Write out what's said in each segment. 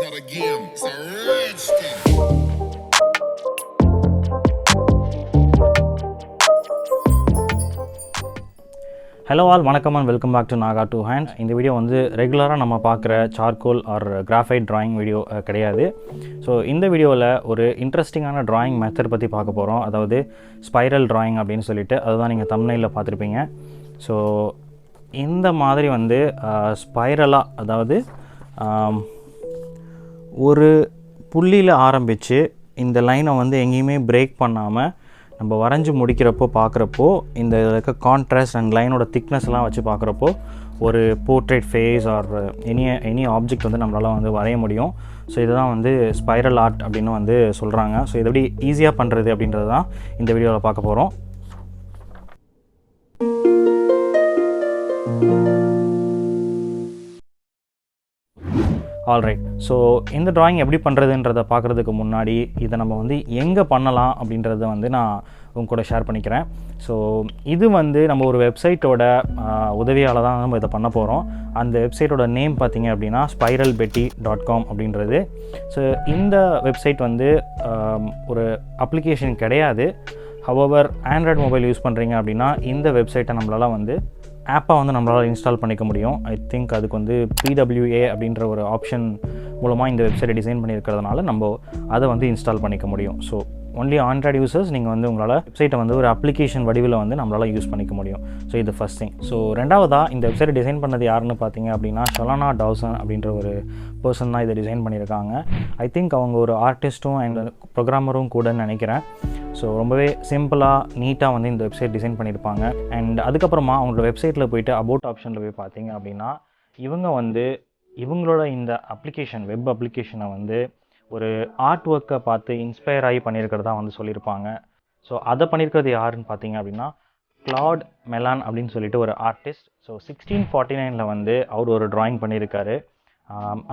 of the game. It's a rich thing. Hello all, வணக்கம் and welcome back to Naga two hands. இந்த video வந்து ரெகுலராக நம்ம பார்க்குற charcoal or graphite drawing video கிடையாது. ஸோ இந்த வீடியோவில் ஒரு இன்ட்ரெஸ்டிங்கான ட்ராயிங் மெத்தட் பற்றி பார்க்க போகிறோம். அதாவது ஸ்பைரல் ட்ராயிங் அப்படின்னு சொல்லிட்டு அதுதான் நீங்கள் தம்ப்நெயிலில் பார்த்துருப்பீங்க. ஸோ இந்த மாதிரி வந்து ஸ்பைரலாக, அதாவது ஒரு புள்ளியில் ஆரம்பித்து இந்த லைனை வந்து எங்கேயுமே பிரேக் பண்ணாமல் நம்ம வரைஞ்சி முடிக்கிறப்போ பார்க்குறப்போ இந்த இருக்க கான்ட்ராஸ்ட் அண்ட் லைனோட திக்னஸ்லாம் வச்சு பார்க்குறப்போ ஒரு portrait face or any object வந்து நம்மளால் வந்து வரைய முடியும். ஸோ இதுதான் வந்து ஸ்பைரல் ஆர்ட் அப்படின்னு வந்து சொல்கிறாங்க. ஸோ இது எப்படி ஈஸியாக பண்ணுறது அப்படின்றது தான் இந்த வீடியோவில் பார்க்க போகிறோம். ஆல்ரைட், ஸோ இந்த ட்ராயிங் எப்படி பண்ணுறதுன்றதை பார்க்குறதுக்கு முன்னாடி இதை நம்ம வந்து எங்கே பண்ணலாம் அப்படின்றத வந்து நான் உங்க கூட ஷேர் பண்ணிக்கிறேன். ஸோ இது வந்து நம்ம ஒரு வெப்சைட்டோட உதவியால் தான் நம்ம இதை பண்ண போகிறோம். அந்த வெப்சைட்டோட நேம் பார்த்திங்க அப்படின்னா spiralbetty.com அப்படின்றது. ஸோ இந்த வெப்சைட் வந்து ஒரு அப்ளிகேஷன் கிடையாது. ஹவவர் ஆண்ட்ராய்டு மொபைல் யூஸ் பண்ணுறீங்க அப்படின்னா இந்த வெப்சைட்டை நம்மளால் வந்து ஆப்பாக வந்து நம்மளால் இன்ஸ்டால் பண்ணிக்க முடியும். ஐ திங்க் அதுக்கு வந்து PWA அப்படின்ற ஒரு ஆப்ஷன் மூலமாக இந்த வெப்சைட்டை டிசைன் பண்ணியிருக்கிறதுனால நம்ம அதை வந்து இன்ஸ்டால் பண்ணிக்க முடியும். ஸோ ஒன்லி ஆண்ட்ராய்டு யூசர்ஸ் நீங்கள் வந்து உங்களால் வெப்சைட்டை வந்து ஒரு அப்ளிகேஷன் வடிவில் வந்து நம்மளால் யூஸ் பண்ணிக்க முடியும். ஸோ இது ஃபஸ்ட் திங். ஸோ ரெண்டாவதாக இந்த வெப்சைட்டை டிசைன் பண்ணது யாருன்னு பார்த்தீங்க அப்படின்னா ஷலானா டவுசன் அப்படின்ற ஒரு பர்சன் தான் இதை டிசைன் பண்ணியிருக்காங்க. ஐ திங்க் அவங்க ஒரு ஆர்டிஸ்ட்டும் அண்ட் ப்ரோக்ராமரும் கூடன்னு நினைக்கிறேன். ஸோ ரொம்பவே சிம்பிளாக நீட்டாக வந்து இந்த வெப்சைட் டிசைன் பண்ணியிருப்பாங்க. அண்ட் அதுக்கப்புறமா அவங்களோட வெப்சைட்டில் போய்ட்டு அபவுட் ஆப்ஷனில் போய் பார்த்தீங்க அப்படின்னா இவங்க வந்து இவங்களோட இந்த அப்ளிகேஷன், வெப் அப்ளிகேஷனை வந்து ஒரு ஆர்ட் ஒர்க்கை பார்த்து இன்ஸ்பயர் ஆகி பண்ணியிருக்கிறதா வந்து சொல்லியிருப்பாங்க. ஸோ அதை பண்ணியிருக்கிறது யாருன்னு பார்த்தீங்க அப்படின்னா கிளாட் மெலான் அப்படின்னு சொல்லிட்டு ஒரு ஆர்டிஸ்ட். ஸோ 1649 வந்து அவர் ஒரு ட்ராயிங் பண்ணியிருக்காரு.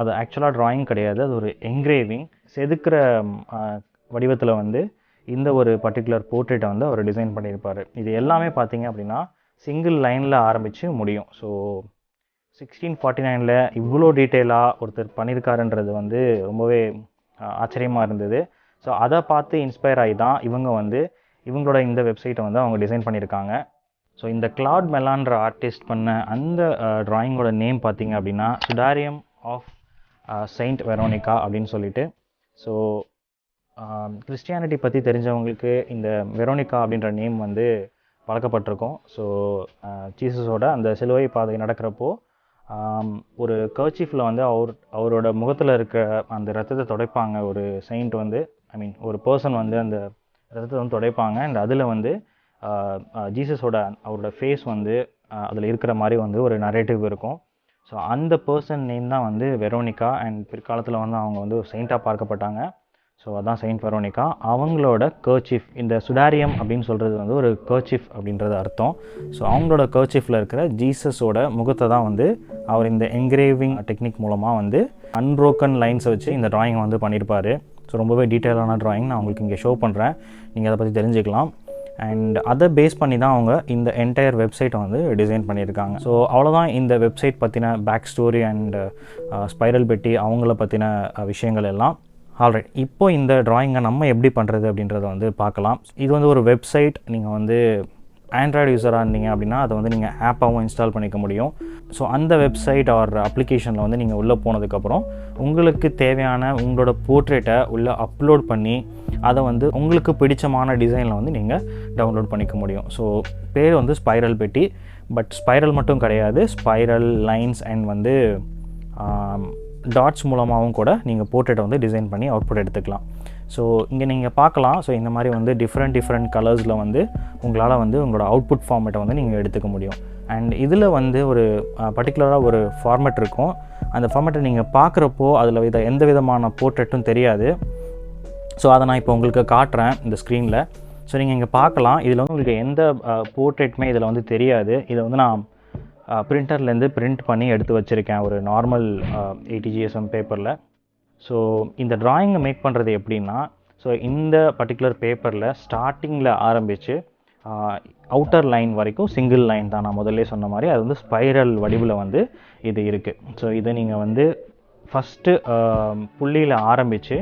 அது ஆக்சுவலாக ட்ராயிங் கிடையாது, அது ஒரு என்கிரேவிங். செதுக்கிற வடிவத்தில் வந்து இந்த ஒரு பர்டிகுலர் போர்ட்ரேட்டை வந்து அவர் டிசைன் பண்ணியிருப்பார். இது எல்லாமே பார்த்தீங்க அப்படின்னா சிங்கிள் லைனில் ஆரம்பித்து முடியும். ஸோ 1649 இவ்வளோ டீட்டெயிலாக ஒருத்தர் பண்ணியிருக்காருன்றது வந்து ரொம்பவே ஆச்சரியமாக இருந்தது. ஸோ அதை பார்த்து இன்ஸ்பயர் ஆகி தான் இவங்க வந்து இவங்களோட இந்த வெப்சைட்டை வந்து அவங்க டிசைன் பண்ணியிருக்காங்க. ஸோ இந்த கிளாட் மெலான்ற ஆர்டிஸ்ட் பண்ண அந்த ட்ராயிங்கோட நேம் பார்த்தீங்க அப்படின்னா சுடாரியம் ஆஃப் செயின்ட் வெரோனிகா அப்படின்னு சொல்லிட்டு. ஸோ கிறிஸ்டியானிட்டி பற்றி தெரிஞ்சவங்களுக்கு இந்த வெரோனிகா அப்படின்ற நேம் வந்து பழக்கப்பட்டிருக்கும். ஸோ ஜீசஸோட அந்த சிலுவை பாதை நடக்கிறப்போ ஒரு கர்ச்சீஃபில் வந்து அவரோட முகத்தில் இருக்க அந்த ரத்தத்தை துடைப்பாங்க. ஒரு செயின்ட் வந்து ஒரு பர்சன் வந்து அந்த ரத்தத்தை வந்து துடைப்பாங்க. அண்ட் அதில் வந்து ஜீசஸோட அவரோட ஃபேஸ் வந்து அதில் இருக்கிற மாதிரி வந்து ஒரு நரேட்டிவ் இருக்கும். ஸோ அந்த பர்சன் நேம் தான் வந்து வெரோனிகா. அண்ட் பிற்காலத்தில் வந்து அவங்க வந்து ஒரு செயின்ட்டாக பார்க்கப்பட்டாங்க. ஸோ அதான் செயின்ட் வெரோனிகா. அவங்களோட கர்ச்சீஃப், இந்த சுடாரியம் அப்படின்னு சொல்கிறது வந்து ஒரு கர்ச்சீஃப் அப்படின்றது அர்த்தம். ஸோ அவங்களோட கர்ச்சீஃபில் இருக்கிற ஜீசஸோட முகத்தை தான் வந்து அவர் இந்த என்கிரேவிங் டெக்னிக் மூலமாக வந்து அன்ப்ரோக்கன் லைன்ஸை வச்சு இந்த ட்ராயிங்கை வந்து பண்ணியிருப்பார். ஸோ ரொம்பவே டீட்டெயிலான ட்ராயிங் நான் உங்களுக்கு இங்கே ஷோ பண்ணுறேன், நீங்கள் அதை பற்றி தெரிஞ்சுக்கலாம். அண்ட் அதை பேஸ் பண்ணி தான் அவங்க இந்த என்டையர் வெப்சைட்டை வந்து டிசைன் பண்ணியிருக்காங்க. ஸோ அவ்வளோதான் இந்த வெப்சைட் பற்றின பேக் ஸ்டோரி அண்ட் ஸ்பைரல் பெட்டி அவங்கள பற்றின விஷயங்கள் எல்லாம். ஆல்ரைட், இப்போ இந்த ட்ராயிங்கை நம்ம எப்படி பண்ணுறது அப்படின்றத வந்து பார்க்கலாம். இது வந்து ஒரு வெப்சைட். நீங்கள் வந்து ஆண்ட்ராய்டு யூஸராக இருந்தீங்க அப்படின்னா அதை வந்து நீங்கள் ஆப்பாகவும் இன்ஸ்டால் பண்ணிக்க முடியும். ஸோ அந்த வெப்சைட் ஆர் அப்ளிகேஷனில் வந்து நீங்கள் உள்ளே போனதுக்கப்புறம் உங்களுக்கு தேவையான உங்களோட போர்ட்ரேட்டை உள்ளே அப்லோட் பண்ணி அதை வந்து உங்களுக்கு பிடிச்சமான டிசைனில் வந்து நீங்கள் டவுன்லோட் பண்ணிக்க முடியும். ஸோ பேர் வந்து ஸ்பைரல் பெட்டி. பட் ஸ்பைரல் மட்டும் கிடையாது, ஸ்பைரல் லைன்ஸ் அண்ட் வந்து டாட்ஸ் மூலமாகவும் கூட நீங்கள் போர்ட்ரேட்டை வந்து டிசைன் பண்ணி அவுட்புட் எடுத்துக்கலாம். ஸோ இங்கே நீங்கள் பார்க்கலாம். ஸோ இந்த மாதிரி வந்து டிஃப்ரெண்ட் கலர்ஸில் வந்து உங்களால் வந்து உங்களோட அவுட்புட் ஃபார்மேட்டை வந்து நீங்கள் எடுத்துக்க முடியும். அண்ட் இதில் வந்து ஒரு பர்டிகுலராக ஒரு ஃபார்மேட் இருக்கும். அந்த ஃபார்மேட்டை நீங்கள் பார்க்குறப்போ அதில் எந்த விதமான போர்ட்ரேட்டும் தெரியாது. ஸோ அதை நான் இப்போ உங்களுக்கு காட்டுறேன் இந்த ஸ்க்ரீனில். ஸோ நீங்கள் இங்கே பார்க்கலாம். இதில் வந்து உங்களுக்கு எந்த போர்ட்ரேட்டுமே இதில் வந்து தெரியாது. இதை வந்து நான் பிரிண்டர்லேருந்து பிரிண்ட் பண்ணி எடுத்து வச்சுருக்கேன் ஒரு நார்மல் 80 GSM பேப்பரில். ஸோ இந்த ட்ராயிங்கை மேக் பண்ணுறது எப்படின்னா, ஸோ இந்த பர்டிகுலர் பேப்பரில் ஸ்டார்டிங்கில் ஆரம்பித்து அவுட்டர் லைன் வரைக்கும் சிங்கிள் லைன் தான். நான் முதல்ல சொன்ன மாதிரி அது வந்து ஸ்பைரல் வடிவில் வந்து இது இருக்குது. ஸோ இதை நீங்கள் வந்து ஃபஸ்ட்டு புள்ளியில் ஆரம்பித்து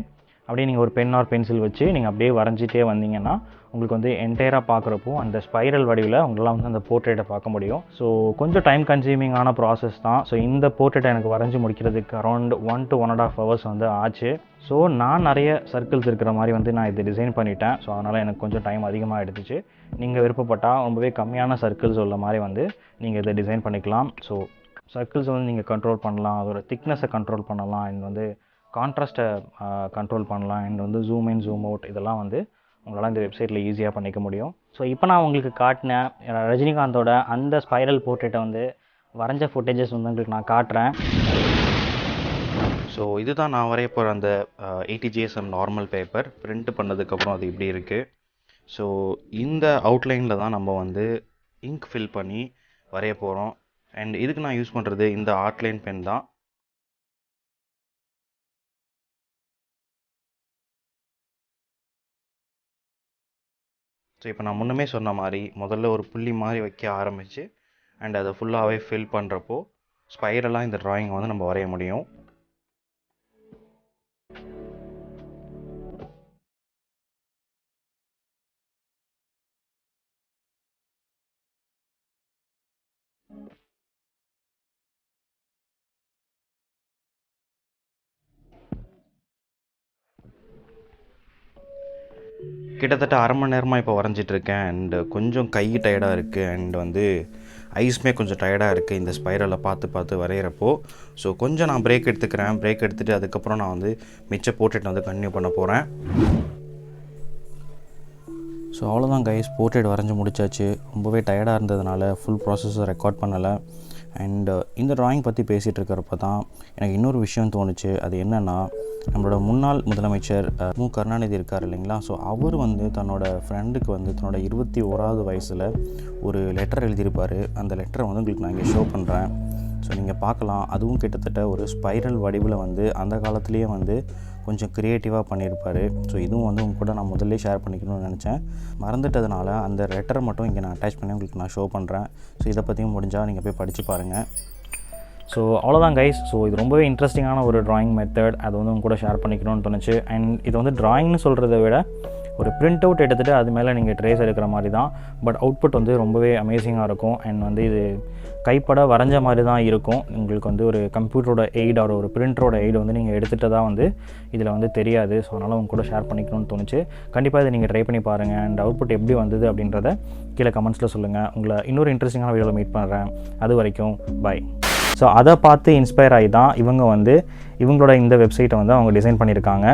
அப்படியே நீங்கள் ஒரு பென் ஆர் பென்சில் வச்சு நீங்கள் அப்படியே வரைஞ்சிட்டே வந்தீங்கன்னா உங்களுக்கு வந்து என்டையராக பார்க்குறப்போ அந்த ஸ்பைரல் வடிவில் உங்களால் வந்து அந்த போர்ட்ரேட்டை பார்க்க முடியும். ஸோ கொஞ்சம் டைம் கன்சியூமிங்கான ப்ராசஸ் தான். ஸோ இந்த போர்ட்ரேட்டை எனக்கு வரைஞ்சி முடிக்கிறதுக்கு அரௌண்ட் 1 to 1.5 hours வந்து ஆச்சு. ஸோ நான் நிறைய சர்க்கிள்ஸ் இருக்கிற மாதிரி வந்து நான் இதை டிசைன் பண்ணிட்டேன். ஸோ அதனால் எனக்கு கொஞ்சம் டைம் அதிகமாக எடுத்துச்சு. நீங்கள் விருப்பப்பட்டால் ரொம்பவே கம்மியான சர்க்கிள்ஸ் உள்ள மாதிரி வந்து நீங்கள் இதை டிசைன் பண்ணிக்கலாம். ஸோ சர்க்கிள்ஸ் வந்து நீங்கள் கண்ட்ரோல் பண்ணலாம், அதோட திக்னஸை கண்ட்ரோல் பண்ணலாம், அண்ட் வந்து கான்ட்ராஸ்ட்டை கண்ட்ரோல் பண்ணலாம், அண்ட் வந்து ஜூம் இன் ஜூம் அவுட் இதெல்லாம் வந்து உங்களால் இந்த வெப்சைட்டில் ஈஸியாக பண்ணிக்க முடியும். ஸோ இப்போ நான் உங்களுக்கு காட்டினேன் ரஜினிகாந்தோட அந்த ஸ்பைரல் போர்ட்ரேட்டை வந்து வரைஞ்ச ஃபுட்டேஜஸ் வந்து உங்களுக்கு நான் காட்டுறேன். ஸோ இதுதான் நான் வரைய போகிற அந்த 80 GSM நார்மல் பேப்பர். பிரிண்ட் பண்ணதுக்கப்புறம் அது இப்படி இருக்குது. ஸோ இந்த அவுட்லைனில் தான் நம்ம வந்து இங்க் ஃபில் பண்ணி வரைய போகிறோம். அண்ட் இதுக்கு நான் யூஸ் பண்ணுறது இந்த ஆர்ட்லைன் பென் தான். ஸோ இப்போ நான் முன்னமே சொன்ன மாதிரி முதல்ல ஒரு புள்ளி மாதிரி வைக்க ஆரம்பித்து அண்ட் அதை ஃபுல்லாகவே ஃபில் பண்ணுறப்போ ஸ்பைரலாக இந்த ட்ராயிங்கை வந்து நம்ம வரைய முடியும். கிட்டத்தட்ட அரை மணி நேரமாக இப்போ வரைஞ்சிட்ருக்கேன். அண்டு கொஞ்சம் கை டயர்டாக இருக்குது, அண்ட் வந்து ஐஸுமே கொஞ்சம் டயர்டாக இருக்குது இந்த ஸ்பைரலை பார்த்து வரைகிறப்போ. ஸோ கொஞ்சம் நான் பிரேக் எடுத்துக்கிறேன். பிரேக் எடுத்துகிட்டு அதுக்கப்புறம் நான் வந்து மிச்ச போர்ட்ரேட் வந்து கன்டினியூ பண்ண போகிறேன். ஸோ அவ்வளோதான் கைஸ், போர்ட்ரேட் வரைஞ்சி முடிச்சாச்சு. ரொம்பவே டயர்டாக இருந்ததுனால ஃபுல் ப்ராசஸை ரெக்கார்ட் பண்ணலை. அண்ட் இந்த ட்ராயிங் பற்றி பேசிகிட்டு இருக்கிறப்ப தான் எனக்கு இன்னொரு விஷயம் தோணுச்சு. அது என்னென்னா, நம்மளோட முன்னாள் முதலமைச்சர் மு கருணாநிதி இருக்கார் இல்லைங்களா. ஸோ அவர் வந்து தன்னோட ஃப்ரெண்டுக்கு வந்து தன்னோட 21வது வயசில் ஒரு லெட்டர் எழுதியிருப்பார். அந்த லெட்டரை வந்து உங்களுக்கு நான் இங்கே ஷோ பண்ணுறேன். ஸோ நீங்கள் பார்க்கலாம். அதுவும் கிட்டத்தட்ட ஒரு ஸ்பைரல் வடிவில் வந்து அந்த காலத்துலேயே வந்து கொஞ்சம் க்ரியேட்டிவாக பண்ணியிருப்பார். ஸோ இதுவும் வந்து உங்க கூட நான் முதல்ல ஷேர் பண்ணிக்கணும்னு நினச்சேன், மறந்துட்டதுனால அந்த லெட்டரை மட்டும் இங்கே நான் அட்டாச் பண்ணி உங்களுக்கு நான் ஷோ பண்ணுறேன். ஸோ இதை பற்றியும் முடிஞ்சால் நீங்கள் போய் படித்து பாருங்கள். ஸோ அவ்வளோதான் கைஸ். ஸோ இது ரொம்பவே இன்ட்ரெஸ்டிங்கான ஒரு ட்ராயிங் மெத்தட். அது வந்து உங்க கூட ஷேர் பண்ணிக்கணும்னு தோணுச்சு. அண்ட் இது வந்து ட்ராயிங்னு சொல்கிறத விட ஒரு பிரிண்ட் அவுட் எடுத்துகிட்டு அது மேலே நீங்கள் ட்ரேஸ் எடுக்கிற மாதிரி தான். பட் அவுட்புட் வந்து ரொம்பவே அமேசிங்காக இருக்கும். அண்ட் வந்து இது கைப்பட வரைஞ்ச மாதிரி தான் இருக்கும். உங்களுக்கு வந்து ஒரு கம்ப்யூட்டரோட எய்ட் ஒரு பிரிண்டரோட எய்டு வந்து நீங்கள் எடுத்துகிட்டு தான் வந்து இதில் வந்து தெரியாது. ஸோ அதனால் உங்க கூட ஷேர் பண்ணிக்கணும்னு தோணுச்சு. கண்டிப்பாக இதை நீங்கள் ட்ரை பண்ணி பாருங்கள். அண்ட் அவுட்புட் எப்படி வந்தது அப்படின்றத கீழே கமெண்ட்ஸில் சொல்லுங்கள். உங்களை இன்னொரு இன்ட்ரெஸ்டிங்கான வீடியோவில் மீட் பண்ணுறேன். அது வரைக்கும் பை. ஸோ அதை பார்த்து இன்ஸ்பயர் ஆகி தான் இவங்க வந்து இவங்களோட இந்த வெப்சைட்டை வந்து அவங்க டிசைன் பண்ணியிருக்காங்க.